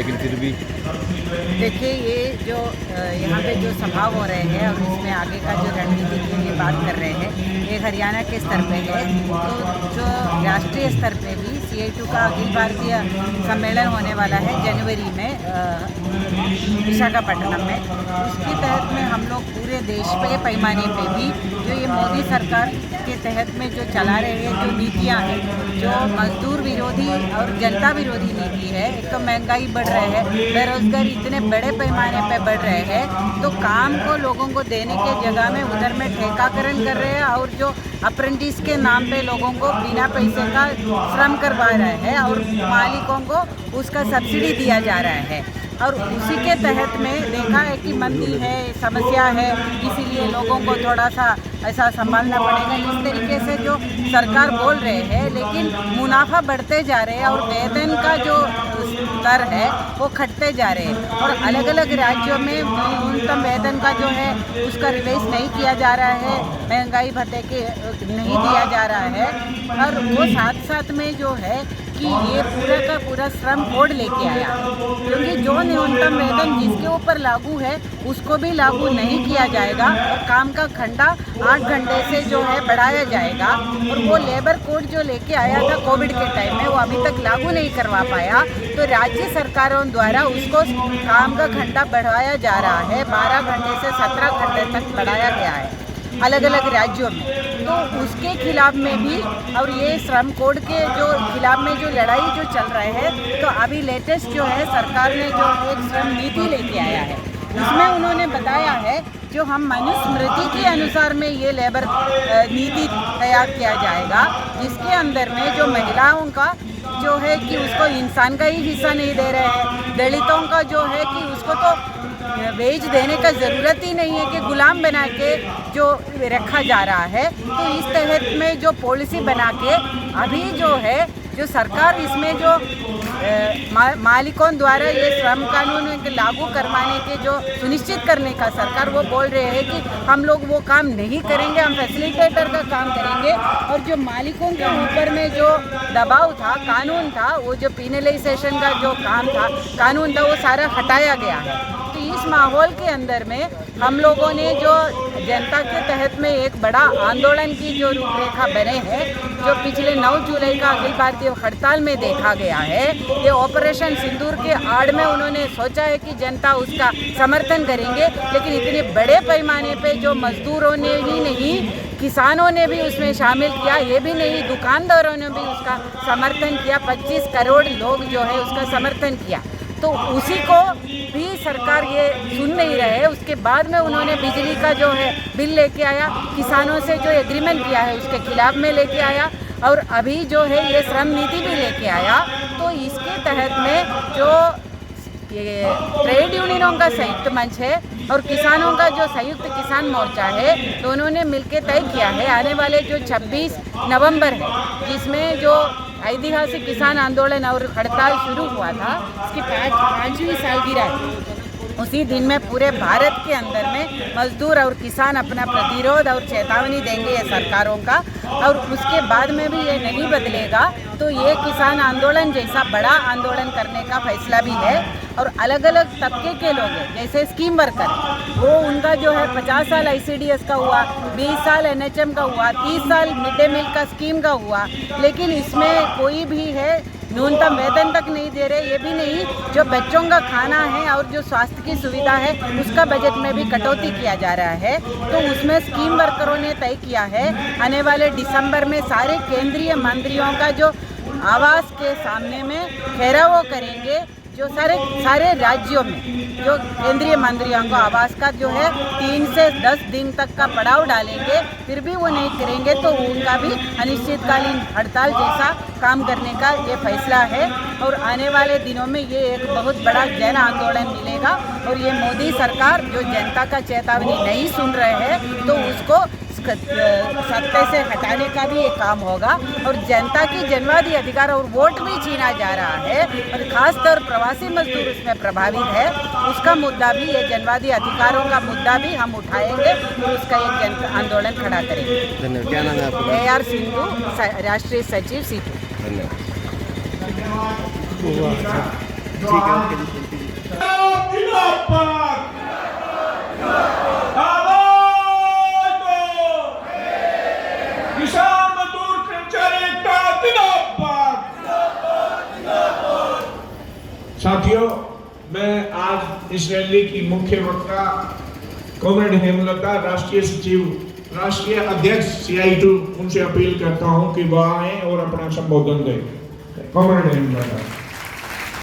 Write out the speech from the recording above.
लेकिन फिर भी देखिए, ये जो यहाँ पे जो सभा हो रहे हैं और इसमें आगे का जो रणनीति के लिए बात कर रहे हैं, ये हरियाणा के स्तर पे है। तो जो राष्ट्रीय स्तर पे भी CI2 का अखिल भारतीय सम्मेलन होने वाला है जनवरी में विशाखापट्टनम में। उसके तहत में हम लोग पूरे देश पे पैमाने पे भी जो ये मोदी सरकार के तहत में जो चला रहे हैं जो नीतियाँ हैं, जो मजदूर विरोधी और जनता विरोधी नीति है। एक तो महंगाई बढ़ रही है, बेरोजगारी इतने बड़े पैमाने पे बढ़ रहे हैं, तो काम को लोगों को देने के जगह में उधर में ठेकाकरण कर रहे हैं और जो अप्रेंटिस के नाम पे लोगों को बिना पैसे का श्रम करवा रहे हैं और मालिकों को उसका सब्सिडी दिया जा रहा है। और उसी के तहत में देखा है कि मंदी है, समस्या है, इसीलिए लोगों को थोड़ा सा ऐसा संभालना पड़ेगा, इस तरीके से जो सरकार बोल रहे हैं। लेकिन मुनाफा बढ़ते जा रहे हैं और वेतन का जो स्तर है वो घटते जा रहे हैं और अलग अलग राज्यों में न्यूनतम वेतन का जो है उसका रिवाइज नहीं किया जा रहा है, महंगाई भत्ते के नहीं दिया जा रहा है। और वो साथ साथ में जो है कि ये पूरा का पूरा श्रम कोड लेके आया, क्योंकि जो न्यूनतम वेतन जिसके ऊपर लागू है उसको भी लागू नहीं किया जाएगा और काम का घंटा 8 घंटे से जो है बढ़ाया जाएगा। और वो लेबर कोड जो लेके आया था कोविड के टाइम में, वो अभी तक लागू नहीं करवा पाया, तो राज्य सरकारों द्वारा उसको काम का घंटा बढ़ाया जा रहा है। 12 घंटे से 17 घंटे तक बढ़ाया गया है अलग अलग राज्यों में। तो उसके खिलाफ में भी और ये श्रम कोड के जो खिलाफ में जो लड़ाई जो चल रहे हैं, तो अभी लेटेस्ट जो है सरकार ने जो एक श्रम नीति लेके आया है, उसमें उन्होंने बताया है जो हम मनुस्मृति के अनुसार में ये लेबर नीति तैयार किया जाएगा, जिसके अंदर में जो महिलाओं का जो है कि उसको इंसान का ही हिस्सा नहीं दे रहे हैं, दलितों का जो है कि उसको तो वेज देने का ज़रूरत ही नहीं है कि गुलाम बना के जो रखा जा रहा है। तो इस तहत में जो पॉलिसी बना के अभी जो है जो सरकार इसमें जो मालिकों द्वारा ये श्रम कानून लागू करवाने के जो सुनिश्चित करने का सरकार वो बोल रहे हैं कि हम लोग वो काम नहीं करेंगे, हम फैसिलिटेटर का काम करेंगे। और जो मालिकों के ऊपर में जो दबाव था, कानून था, वो जो पिनलाइजेशन का जो काम था, कानून था, वो सारा हटाया गया है। तो इस माहौल के अंदर में हम लोगों ने जो जनता के तहत में एक बड़ा आंदोलन की जो रूपरेखा बने हैं, जो पिछले 9 जुलाई का अखिल भारतीय हड़ताल में देखा गया है, ये ऑपरेशन सिंदूर के आड़ में उन्होंने सोचा है कि जनता उसका समर्थन करेंगे, लेकिन इतने बड़े पैमाने पे जो मजदूरों ने ही नहीं, किसानों ने भी उसमें शामिल किया, ये भी नहीं, दुकानदारों ने भी उसका समर्थन किया, 25 करोड़ लोग जो है उसका समर्थन किया। तो उसी को भी सरकार ये सुन नहीं रहे। उसके बाद में उन्होंने बिजली का जो है बिल लेके आया, किसानों से जो एग्रीमेंट किया है उसके खिलाफ में लेके आया, और अभी जो है ये श्रम नीति भी लेके आया। तो इसके तहत में जो ये ट्रेड यूनियनों का संयुक्त मंच है और किसानों का जो संयुक्त किसान मोर्चा है, दोनों ने मिलकर तय किया है आने वाले जो 26 नवंबर है, जिसमें जो ऐतिहासिक किसान आंदोलन और हड़ताल शुरू हुआ था, उसकी 5वीं सालगिरह है। उसी दिन में पूरे भारत के अंदर में मजदूर और किसान अपना प्रतिरोध और चेतावनी देंगे ये सरकारों का, और उसके बाद में भी ये नहीं बदलेगा तो ये किसान आंदोलन जैसा बड़ा आंदोलन करने का फैसला भी है। और अलग अलग तबके के लोग हैं, जैसे स्कीम वर्कर, वो उनका जो है 50 साल ICDS का हुआ, 20 साल NHM का हुआ, 30 साल मिड डे मील का स्कीम का हुआ, लेकिन इसमें कोई भी है न्यूनतम वेतन तक नहीं दे रहे। ये भी नहीं, जो बच्चों का खाना है और जो स्वास्थ्य की सुविधा है उसका बजट में भी कटौती किया जा रहा है। तो उसमें स्कीम वर्करों ने तय किया है आने वाले दिसंबर में सारे केंद्रीय मंत्रियों का जो आवास के सामने में घेराव करेंगे, जो सारे राज्यों में जो केंद्रीय मंत्रियों को आवास का जो है 3 से 10 दिन तक का पड़ाव डालेंगे, फिर भी वो नहीं करेंगे तो उनका भी अनिश्चितकालीन हड़ताल जैसा काम करने का ये फैसला है। और आने वाले दिनों में ये एक बहुत बड़ा जन आंदोलन मिलेगा और ये मोदी सरकार जो जनता का चेतावनी नहीं सुन रहे हैं तो उसको सत्ता से हटाने का भी एक काम होगा। और जनता की जनवादी अधिकार और वोट भी छीना जा रहा है और खासतौर प्रवासी मजदूर उसमें प्रभावित है, उसका मुद्दा भी, ये जनवादी अधिकारों का मुद्दा भी हम उठाएंगे और उसका एक जन आंदोलन खड़ा करेंगे। धन्यवाद। क्या नाम है आपका? AR सिंधु, राष्ट्रीय सचिव C2। धन्यवाद। किसान मजदूर कर्मचारी एकता जिंदाबाद। साथियों, मैं आज इस रैली की मुख्य वक्ता कॉमरेड हेमलता, राष्ट्रीय सचिव, राष्ट्रीय अध्यक्ष CI2, उनसे अपील करता हूं कि वह आए और अपना संबोधन दें। कॉमरेड हेमलता।